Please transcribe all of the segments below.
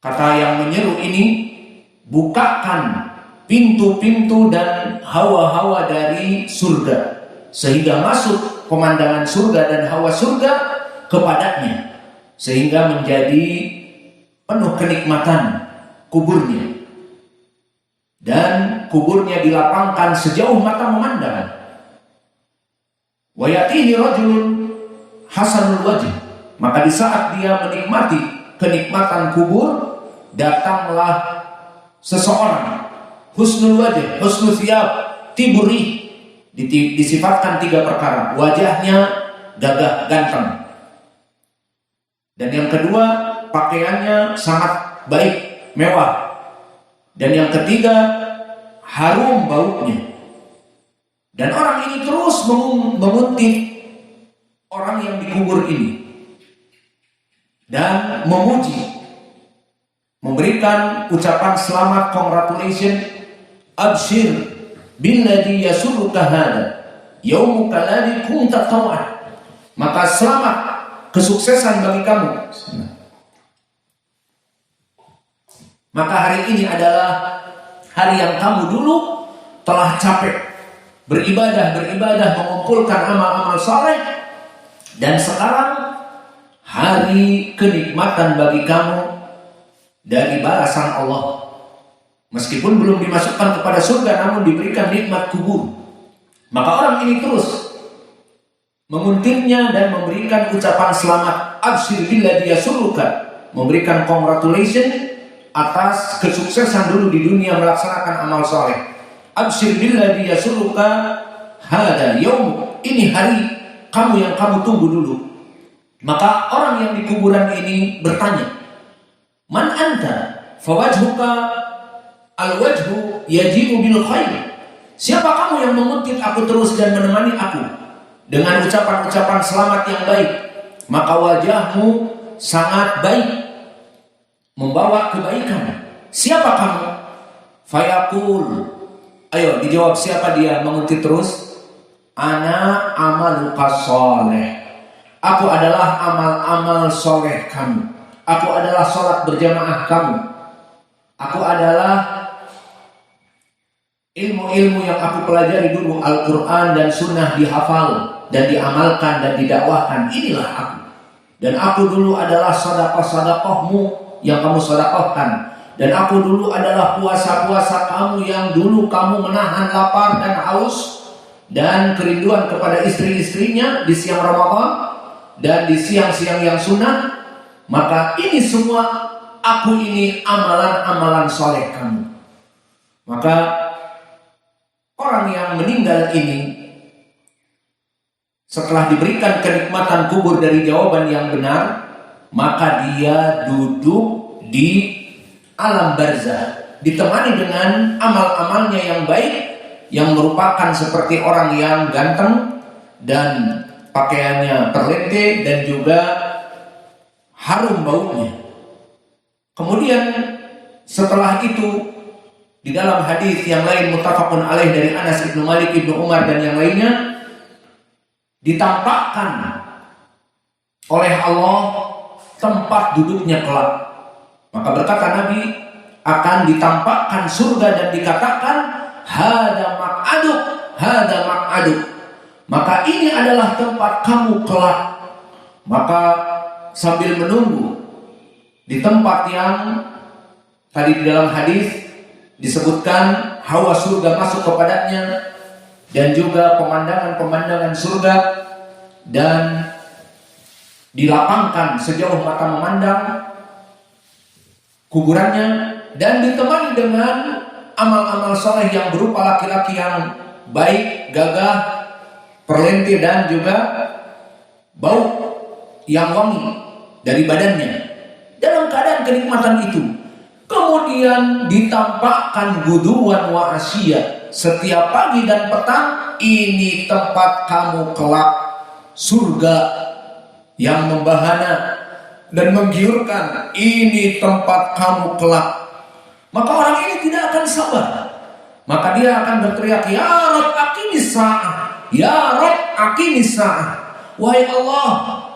Kata yang menyeru ini, bukakan pintu-pintu dan hawa-hawa dari surga, sehingga masuk pemandangan surga dan hawa surga kepadanya, sehingga menjadi penuh kenikmatan kuburnya, dan kuburnya dilapangkan sejauh mata memandang. Wa yatihi rajulun hasanul wajh, maka di saat dia menikmati kenikmatan kubur, datanglah seseorang husnul wajh, husnul thiyab, tiburi, disifatkan 3 perkara. Wajahnya gagah ganteng, dan yang kedua pakaiannya sangat baik, mewah, dan yang ketiga harum baunya. Dan orang ini terus menguntit orang yang dikubur ini dan memuji, memberikan ucapan selamat, congratulations, abshir billadhi yasurruka hada yaumuka alladhi kunta taw'ad, maka selamat, kesuksesan bagi kamu. Maka hari ini adalah hari yang kamu dulu telah capek beribadah, mengumpulkan amal-amal saleh, dan sekarang hari kenikmatan bagi kamu dari balasan Allah. Meskipun belum dimasukkan kepada surga, namun diberikan nikmat kubur. Maka orang ini terus menguntingnya dan memberikan ucapan selamat, abshir billadhi yasurruka, memberikan congratulations atas kesuksesan dulu di dunia melaksanakan amal saleh. Abshir billadhi yasurruka hada yaum, ini hari kamu yang kamu tunggu dulu. Maka orang yang di kuburan ini bertanya, man anta? Fawajhuka alwajhu yaji'u bil khair. Siapa kamu yang menguntit aku terus dan menemani aku dengan ucapan-ucapan selamat yang baik? Maka wajahmu sangat baik, membawa kebaikan. Siapa kamu? Fayaqul, ayo dijawab siapa dia menguntit terus. Ana amaluka sholeh, aku adalah amal-amal soleh kamu. Aku adalah sholat berjamaah kamu. Aku adalah ilmu-ilmu yang aku pelajari dulu, Al-Quran dan Sunnah dihafal dan diamalkan dan didakwahkan. Inilah aku. Dan aku dulu adalah sedekah-sedekahmu yang kamu sedekahkan. Dan aku dulu adalah puasa-puasa kamu yang dulu kamu menahan lapar dan haus dan kerinduan kepada istri-istrinya di siang Ramadan dan di siang-siang yang sunnah. Maka ini semua aku ini amalan-amalan soleh kamu. Maka orang yang meninggal ini setelah diberikan kenikmatan kubur dari jawaban yang benar, maka dia duduk di alam barzah, ditemani dengan amal-amalnya yang baik, yang merupakan seperti orang yang ganteng dan pakaiannya terlente dan juga harum baunya. Kemudian setelah itu, di dalam hadis yang lain muttafaqun alaih dari Anas bin Malik, Ibnu Umar dan yang lainnya, ditampakkan oleh Allah tempat duduknya kelak. Maka berkata Nabi, akan ditampakkan surga dan dikatakan hada maq'aduk, hada maq'aduk, maka ini adalah tempat kamu kelak. Maka sambil menunggu di tempat yang tadi di dalam hadis disebutkan hawa surga masuk kepadanya dan juga pemandangan-pemandangan surga, dan dilapangkan sejauh mata memandang kuburannya, dan ditemani dengan amal-amal soleh yang berupa laki-laki yang baik, gagah, perlente dan juga bau yang wangi dari badannya. Dalam keadaan kenikmatan itu, kemudian ditampakkan guduwan wa asya, setiap pagi dan petang, ini tempat kamu kelak, surga yang membahana dan menggiurkan, ini tempat kamu kelak. Maka orang ini tidak akan sabar, maka dia akan berteriak, ya Rabb aqimis sa'ah, ya Rabb aqimis sa'ah, wahai Allah,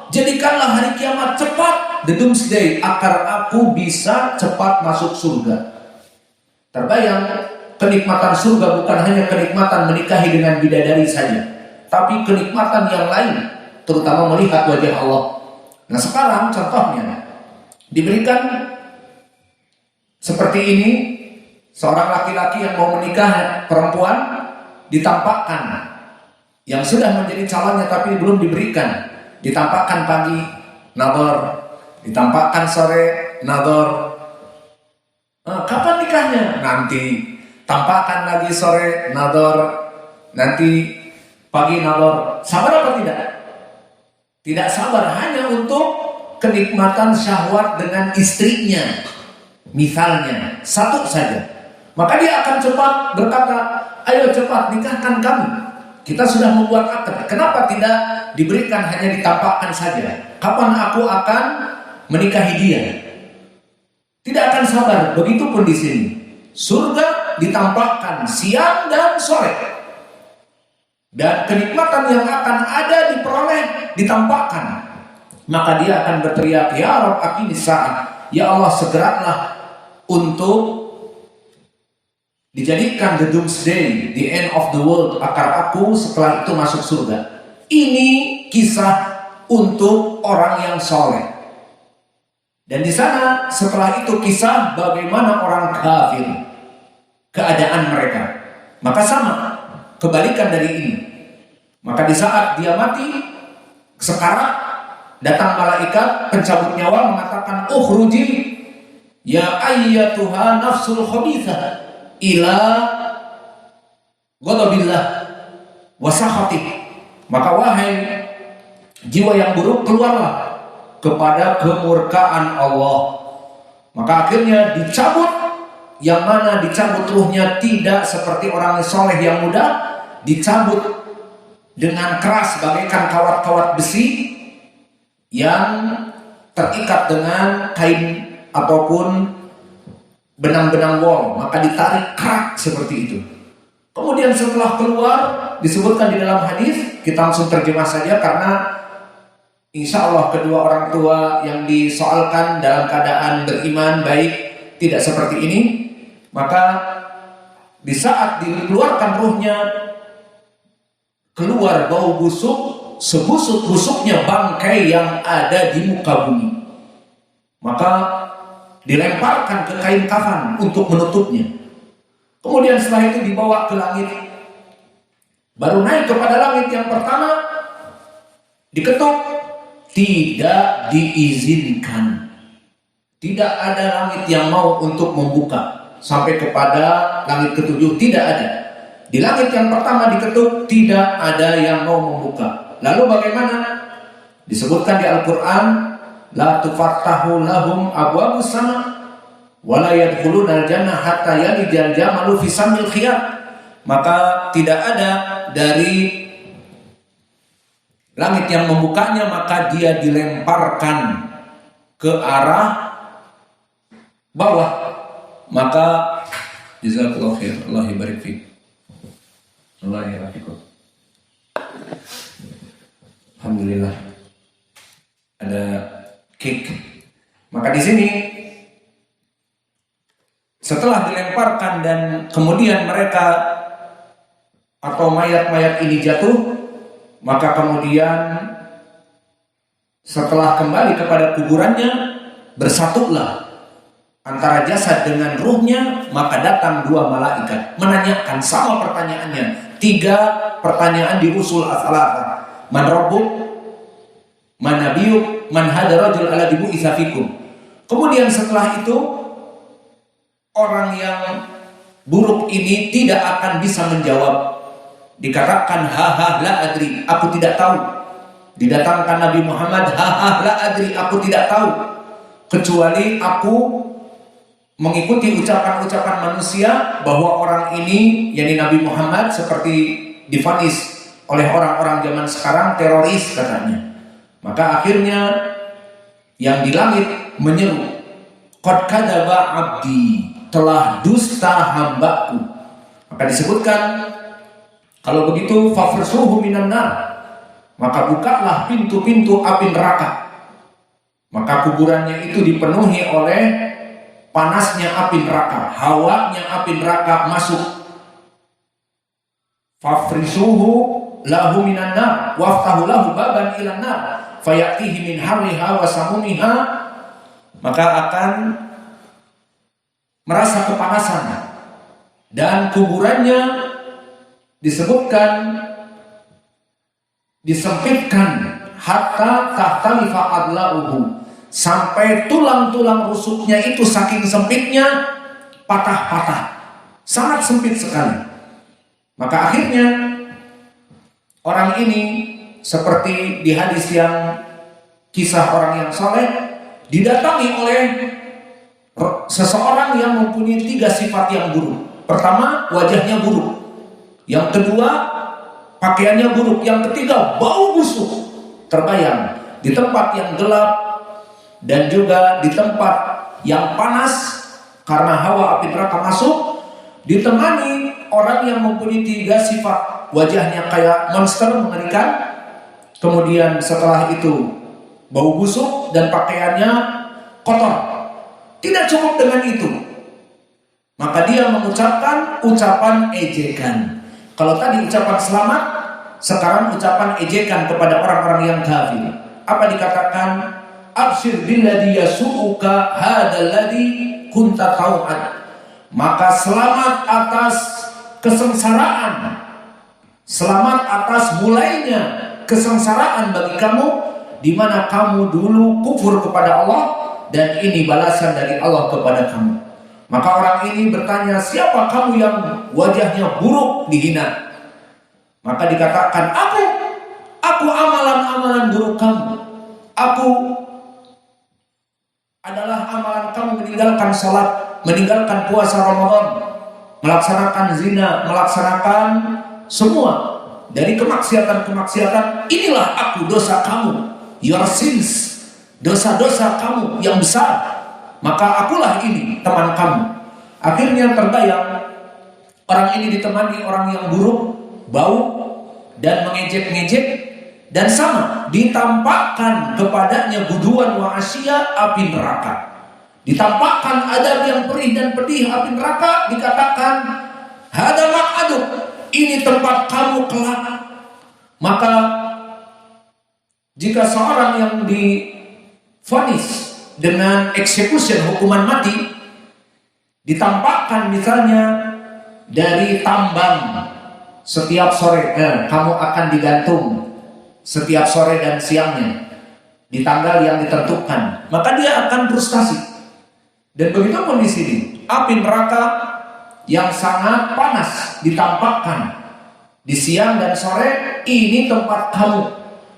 jadikanlah hari kiamat cepat, the doomsday agar aku bisa cepat masuk surga. Terbayang, kenikmatan surga bukan hanya kenikmatan menikahi dengan bidadari saja, tapi kenikmatan yang lain, terutama melihat wajah Allah. Nah sekarang contohnya diberikan seperti ini, seorang laki-laki yang mau menikah perempuan ditampakkan, yang sudah menjadi calonnya tapi belum diberikan, ditampakkan pagi nador, ditampakkan sore nador. Kapan nikahnya? Nanti. Tampakkan lagi sore nador, nanti pagi nador. Sabar apa tidak? Tidak sabar, hanya untuk kenikmatan syahwat dengan istrinya. Misalnya, satu saja. Maka dia akan cepat berkata, ayo cepat nikahkan kami. Kita sudah membuat akad. Kenapa tidak diberikan, hanya ditampakkan saja? Kapan aku akan menikahi dia? Tidak akan sabar. Begitupun di sini. Surga ditampakkan siang dan sore. Dan kenikmatan yang akan ada diperoleh ditampakkan. Maka dia akan berteriak, ya Rabb aqimis saat. Ya Allah segeralah untuk dijadikan the doomsday, the end of the world, agar aku setelah itu masuk surga. Ini kisah untuk orang yang soleh. Dan di sana setelah itu kisah bagaimana orang kafir, keadaan mereka. Maka sama, kebalikan dari ini. Maka di saat dia mati, sekarat, datang malaikat pencabut nyawa mengatakan, ukhruji ya ayyatuha nafsul khabithah ila ghadabillah wa sakhatih. Maka wahai jiwa yang buruk, keluarlah kepada kemurkaan Allah. Maka akhirnya dicabut, yang mana dicabut ruhnya tidak seperti orang soleh yang muda, dicabut dengan keras bagaikan kawat-kawat besi yang terikat dengan kain ataupun benang-benang wol, maka ditarik kerak seperti itu. Kemudian setelah keluar, disebutkan di dalam hadis, kita langsung terjemah saja karena insya Allah kedua orang tua yang disoalkan dalam keadaan beriman baik, tidak seperti ini. Maka di saat dikeluarkan ruhnya, keluar bau busuk, sebusuk-busuknya bangkai yang ada di muka bumi. Maka dilemparkan ke kain kafan untuk menutupnya. Kemudian setelah itu dibawa ke langit. Baru naik kepada langit yang pertama, diketuk, tidak diizinkan. Tidak ada langit yang mau untuk membuka sampai kepada langit ketujuh, tidak ada. Di langit yang pertama diketuk, tidak ada yang mau membuka. Lalu bagaimana? Disebutkan di Al-Quran, la tufattahu lahum abwabus sama wala yadkhuluna al-jannah hatta yalijal jamalu fi samil khiyat. Maka tidak ada dari langit yang membukanya, maka dia dilemparkan ke arah bawah. Maka jazakallahu khair, Allah barik fiik. Allah yarhamukum. Alhamdulillah. Ada kick. Maka di sini setelah dilemparkan dan kemudian mereka atau mayat-mayat ini jatuh, maka kemudian setelah kembali kepada kuburannya, bersatulah antara jasad dengan ruhnya. Maka datang dua malaikat menanyakan sama pertanyaannya, 3 pertanyaan di usul as-salatah. Man rabbuk, man nabiyuk, man hada rajul ala dibu isafikum. Kemudian setelah itu orang yang buruk ini tidak akan bisa menjawab. Dikatakan ha la adri, aku tidak tahu. Didatangkan Nabi Muhammad, ha la adri, aku tidak tahu, kecuali aku mengikuti ucapan-ucapan manusia bahwa orang ini, yakni Nabi Muhammad, seperti divonis oleh orang-orang zaman sekarang teroris katanya. Maka akhirnya yang di langit menyeru, qad kadzaba abdi, telah dusta hambaku. Maka disebutkan, kalau begitu fafrsuhu minan nar, maka bukalah pintu-pintu api neraka. Maka kuburannya itu dipenuhi oleh panasnya api neraka, hawanya api neraka masuk. Fafrisuhu lahu minan nar waftahu lahu baban ilan nar fayatihi min harriha wa samuniha. Maka akan merasa kepanasan, dan kuburannya disebutkan disempitkan hatta tahtalifa adla'uhu, sampai tulang-tulang rusuknya itu saking sempitnya patah-patah, sangat sempit sekali. Maka akhirnya orang ini seperti di hadis yang kisah orang yang soleh, didatangi oleh seseorang yang mempunyai 3 sifat yang buruk. Pertama, wajahnya buruk. Yang kedua, pakaiannya buruk. Yang ketiga, bau busuk. Terbayang di tempat yang gelap dan juga di tempat yang panas karena hawa api neraka masuk, ditemani orang yang mempunyai 3 sifat. Wajahnya kayak monster mengerikan, kemudian setelah itu bau busuk, dan pakaiannya kotor. Tidak cukup dengan itu, maka dia mengucapkan ucapan ejekan. Kalau tadi ucapan selamat, sekarang ucapan ejekan kepada orang-orang yang kafir. Apa dikatakan? Absyir billadhi yasu'uka hadzal ladzi kunta tau'ad. Maka selamat atas kesengsaraan, selamat atas mulainya kesengsaraan bagi kamu, di mana kamu dulu kufur kepada Allah, dan ini balasan dari Allah kepada kamu. Maka orang ini bertanya, siapa kamu yang wajahnya buruk, dihina? Maka dikatakan, aku amalan-amalan buruk kamu. Aku adalah amalan kamu meninggalkan salat, meninggalkan puasa Ramadan, melaksanakan zina, melaksanakan semua dari kemaksiatan-kemaksiatan. Inilah aku, dosa kamu, your sins, dosa-dosa kamu yang besar. Maka akulah ini teman kamu. Akhirnya terbayang, orang ini ditemani orang yang buruk, bau dan mengejek-ngejek, dan sama ditampakkan kepadanya guduan wa asya, api neraka. Ditampakkan adab yang perih dan pedih, api neraka. Dikatakan, hada maq'aduk, ini tempat kamu kelak. Maka jika seorang yang divonis dengan execution, hukuman mati, ditampakkan misalnya dari tambang setiap sore, kamu akan digantung setiap sore dan siangnya di tanggal yang ditentukan, maka dia akan frustasi. Dan begitu pun di sini, api neraka yang sangat panas ditampakkan di siang dan sore, ini tempat kamu.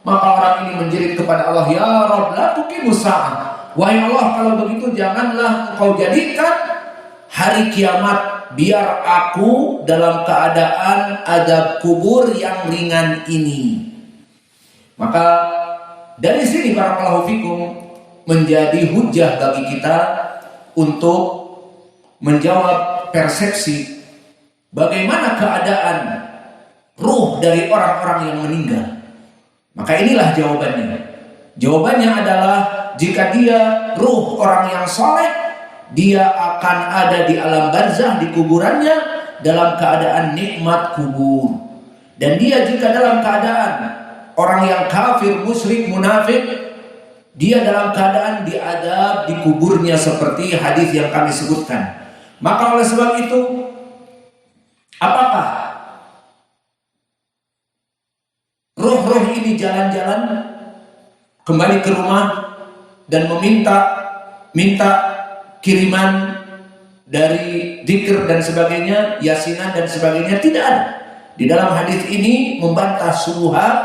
Maka orang ini menjerit kepada Allah, ya Rabb la tuqimus sa'ah. Wahai Allah, kalau begitu janganlah Engkau jadikan hari kiamat, biar aku dalam keadaan adab kubur yang ringan ini. Maka dari sini barakallahu fikum menjadi hujah bagi kita untuk menjawab persepsi bagaimana keadaan ruh dari orang-orang yang meninggal. Maka inilah jawabannya. Jawabannya adalah, jika dia ruh orang yang soleh, dia akan ada di alam barzah, di kuburannya, dalam keadaan nikmat kubur. Dan dia jika dalam keadaan orang yang kafir, musyrik, munafik, dia dalam keadaan diadab di kuburnya seperti hadis yang kami sebutkan. Maka oleh sebab itu, apakah roh-roh ini jalan-jalan kembali ke rumah dan minta kiriman dari dzikir dan sebagainya, yasinan dan sebagainya? Tidak ada. Di dalam hadis ini membantah syubhat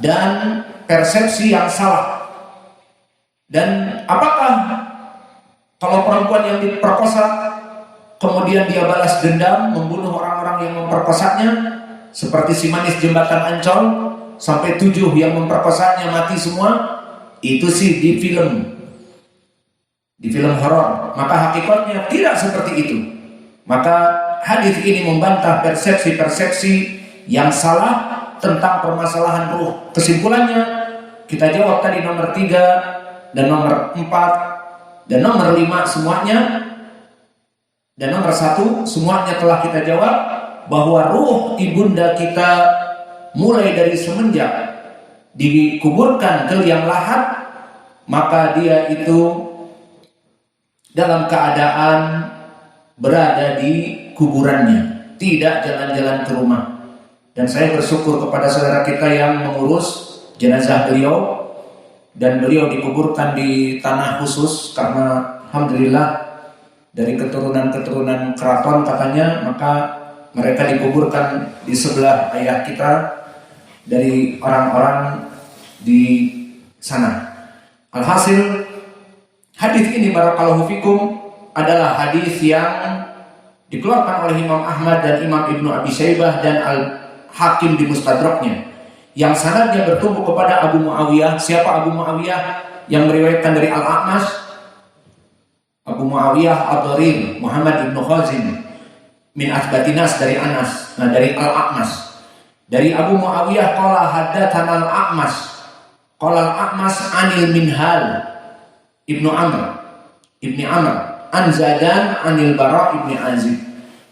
dan persepsi yang salah. Dan apakah kalau perempuan yang diperkosa kemudian dia balas dendam membunuh orang-orang yang memperkosanya, seperti si manis jembatan Ancol sampai 7 yang memperkosanya mati semua? Itu sih di film horor. Maka hakikatnya tidak seperti itu. Maka hadis ini membantah persepsi-persepsi yang salah tentang permasalahan ruh. Kesimpulannya, kita jawab tadi nomor 3, dan nomor 4 dan nomor 5 semuanya, dan nomor 1 semuanya telah kita jawab, bahwa ruh ibunda kita mulai dari semenjak dikuburkan ke liang lahat, maka dia itu dalam keadaan berada di kuburannya, tidak jalan-jalan ke rumah. Dan saya bersyukur kepada saudara kita yang mengurus jenazah beliau, dan beliau dikuburkan di tanah khusus karena alhamdulillah dari keturunan-keturunan keraton katanya, maka mereka dikuburkan di sebelah ayah kita dari orang-orang di sana. Alhasil, hadis ini barakallahu fikum adalah hadis yang dikeluarkan oleh Imam Ahmad dan Imam Ibnu Abi Syaibah dan Al-Hakim di Mustadraknya, yang sanadnya bertumbuh kepada Abu Muawiyah. Siapa Abu Muawiyah? Yang meriwayatkan dari Al-A'mash, Abu Muawiyah Ad-Darir Muhammad ibnu Khazim min Asbatinas dari Anas. Nah, dari Al-A'mash, dari Abu Muawiyah qala haddatsana Al-A'mash qala Al-A'mash anil Minhal ibnu Amr ibni Amr an Zadan anil Bara ibni Azib.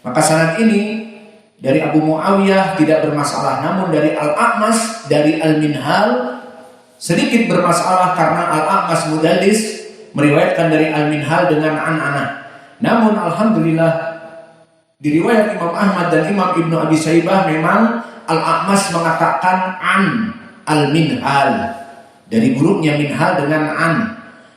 Maka sanad ini dari Abu Muawiyah tidak bermasalah, namun dari Al-A'mash dari Al-Minhal sedikit bermasalah karena Al-A'mash mudallis, meriwayatkan dari Al-Minhal dengan an-anah. Namun alhamdulillah di riwayat Imam Ahmad dan Imam Ibnu Abi Syaibah memang Al-A'mash mengatakan an Al-Minhal, dari gurunya Minhal dengan an.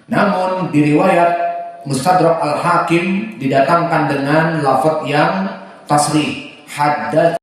Namun di riwayat Mustadrak Al-Hakim didatangkan dengan lafaz yang tasrih, haddatsana